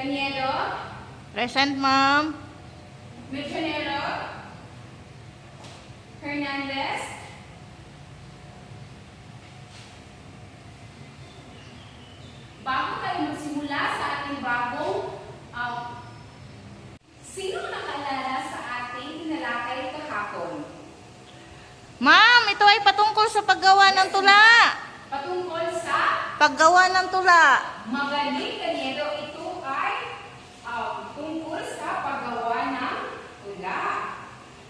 Cañedo, Present, ma'am. Misionero, Hernandez, bago tayo magsimula sa ating bagong sino nakalala sa ating tinalakay kahapon? Ma'am, ito ay patungkol sa paggawa ng tula. Patungkol sa Paggawa ng tula. magaling Cañedo, ito ay tungkol sa paggawa ng tula.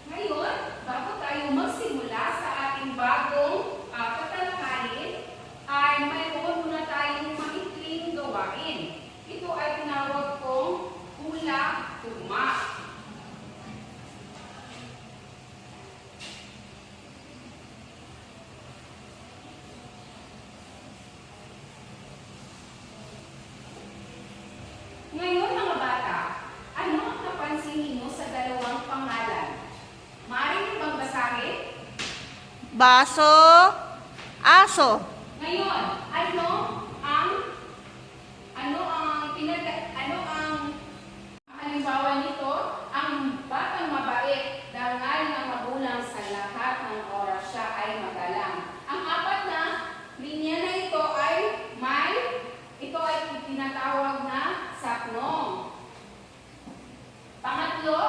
Ngayon, bago tayo magsimula sa ating bagong tatalakayin, ay mayroon muna tayong maikling gawain. Ito ay tinawag kong hula-tugma. Ngayon mga bata, ano ang napansin ninyo sa dalawang pangalan? Maaari niyo bang basahin? Baso. Aso. Ngayon, ano ang halimbawa nito? Ang batang mabait, dangal ng magulang sa lahat ng oras siya ay magalang. Ang apat na linya na ito ay ito ay tinatawag na saknong. Pangatlo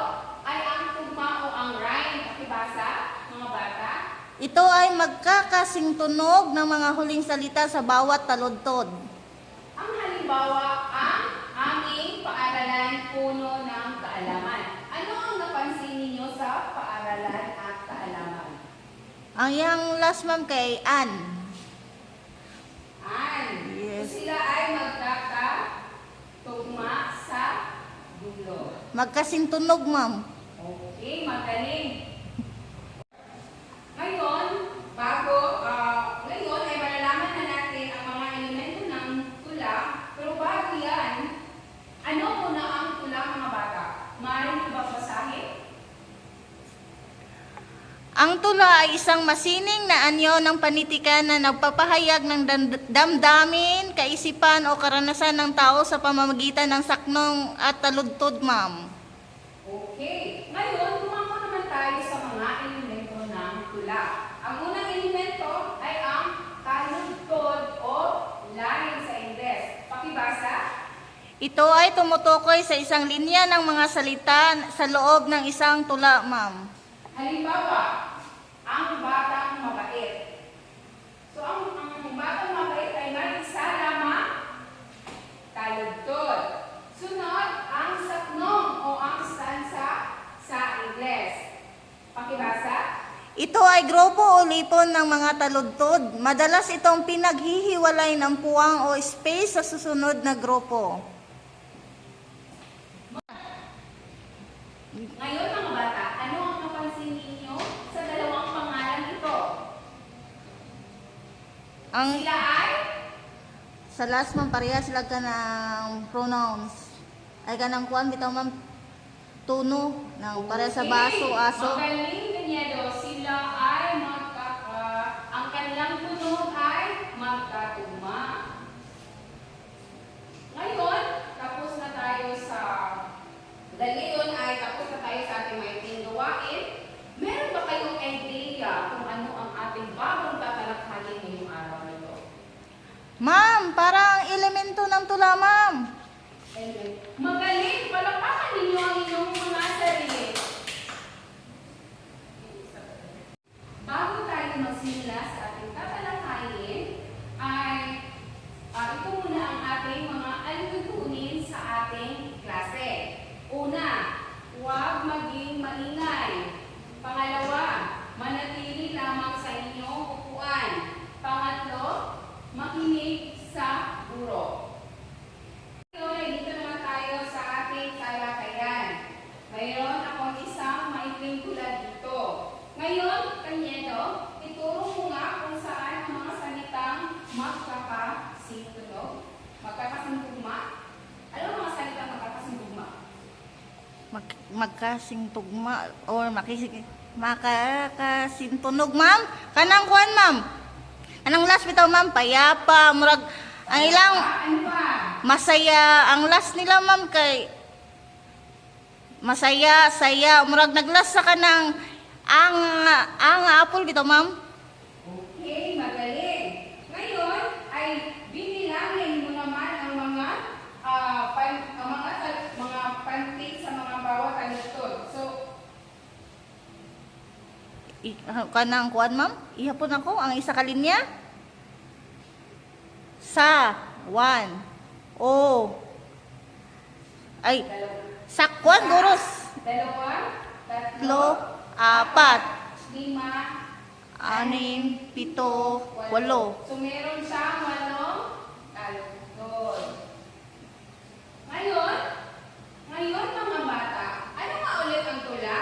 ay ang tugma o ang rhyme. Pakibasa, mga bata. Ito ay magkakasing tunog ng mga huling salita sa bawat taludtod. Ang halimbawa, ang aming paaralan puno ng kaalaman. Ano ang napansin ninyo sa paaralan at kaalaman? Ang yang last, ma'am, kay Ann. Yes. So sila ay magkakatugma sa dulo. Magkasing tunog, ma'am. Okay, magaling. Ngayon ay malalaman na natin ang mga elemento ng tula. Pero bago yan, ano muna ang tula, mga bata? Maaari niyo ba basahin? Ang tula ay isang masining na anyo ng panitikan na nagpapahayag ng damdamin, kaisipan o karanasan ng tao sa pamamagitan ng saknong at taludtod, ma'am. Okay. Ngayon, tumako naman tayo sa mga elemento ng tula. Ang unang elemento ay ang taludtod o line sa Ingles. Pakibasa. Ito ay tumutukoy sa isang linya ng mga salita sa loob ng isang tula, ma'am. Halimbawa, ang batang mabait. So, ang batang mabait ay may isa lamang taludtod. Sunod, ang saknong o ang stanza sa Ingles. Pakibasa. Ito ay grupo o lipon ng mga taludtod. Madalas itong pinaghihiwalay ng puwang o space sa susunod na grupo. Ngayon mga bata, ano ang napansin ninyo sa dalawang pangalan ito? Sila ay Sa last, ma'am, pareha sila ka ng pronouns. Ay ka ng kuwan, bitaw, ma'am, tuno. Pareha sa baso, aso. magaling Cañedo, sila ay ang kanilang tunog ay magkatugma. Ngayon, tapos na tayo sa ating maikling gawain. Meron ba kayong idea kung ano ang ating bagong tatalakhayin ngayong araw na ito? Ma'am, parang elemento ng tula, ma'am. Magaling! Palakpakan ninyo ang inyong mga sarili. Bago tayo magsimula sa ating tatalakayin, ay ito muna ang ating mga alitutunin sa ating klase. Una, huwag maging maingay. Pangalawa, manatili lamang sa inyong upuan. Pangatlo, makinig sa guro. Dito naman tayo sa ating talakayan. Mayroon akong isang maikling tula dito. Ngayon, Cañedo, ituro mo nga kung saan ang mga salitang magkakasintugma. Ano ang mga salitang magkakasintugma? Magkasing tugma or makakasintunog, ma'am. Kanang kuan, ma'am. Anong last bitaw, ma'am? Payapa, murag Ang ilang Ano ba? masaya, ang last nila ma'am kay masaya, saya, murag naglas sa kanang ang apple dito ma'am. Okay, magaling. Ngayon ay binilangin mo naman ang mga mga pantik sa mga bawat taludtod. So, Kanang kuan ma'am, ihapon ako ang isa ka linya. Sa, one, o, ay, sakwan, guros, dalawa, tatlo, apat, lima, anim, pito, walo. So, meron siyang 8 taludtod. Ngayon mga bata, ano nga ulit ang tula?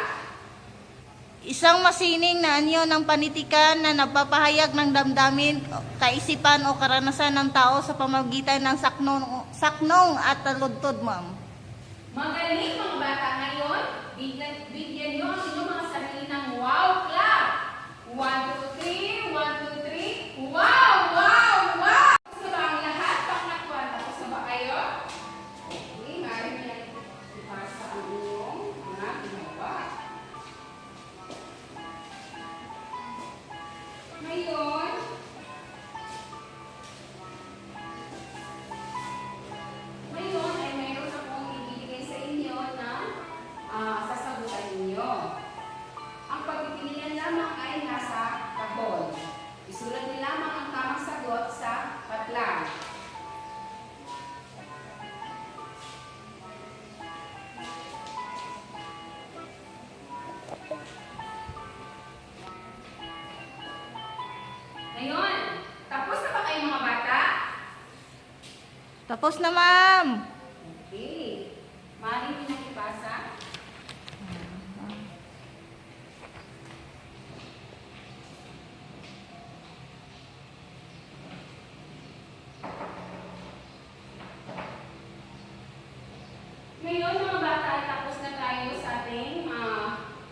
Isang masining na anyo ng panitikan na nagpapahayag ng damdamin, kaisipan o karanasan ng tao sa pamamagitan ng saknong at taludtod, ma'am. Magaling mga bata ngayon, bigyan nyo ang inyong mga sarili ng wow clap. 1, 2, 3, 1, 2, 3. Wow! Wow! Wow! Gusto ba ang lahat? Paknakwan. Tapos na ba kayo? Okay, maaari nyo lang ipasa ang inyong mga ginawa. Ngayon ay mayroon akong ibibigay sa inyo na sasagutan ninyo. Ang pagpipilian lamang ay nasa kahon. Isulat niyo lamang ang tamang sagot sa patlang. Ngayon, tapos na ba kayo mga bata? Tapos na, ma'am. Okay. Maaari niyo nang ipasa. Ngayon mga bata, ay tapos na tayo sa ating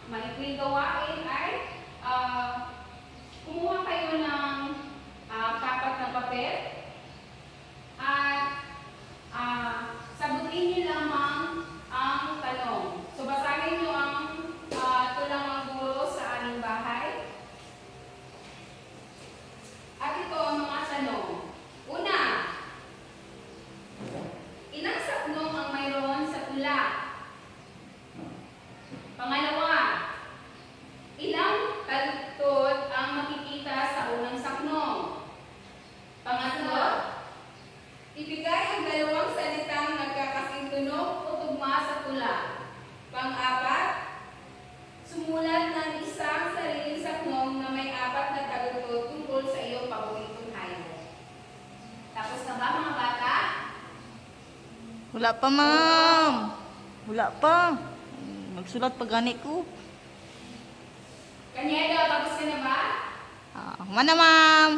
maikling gawain ay kumuha kayo ng kapat na papel at sagutin niyo lamang ang tanong. So basahin niyo ang tulang ng guro sa aming bahay. At ito ang mga tanong. Una, ilang saknong ang mayroon sa tula? Pangalawa, ilang taludtod ang makikita sa unang saknong? Pangatlo, ibigay ang dalawang salitang nagkakasintunog o tugma sa tula. Pang-apat, sumulat ng isang sariling saknong na may 4 na taludtod tungkol sa iyong paboritong hayop. Tapos na ba mga bata? Wala pa, ma'am. Wala pa. Magsulat pa gani ko. Kanya daw, tapos ka na ba? Mana, ma'am.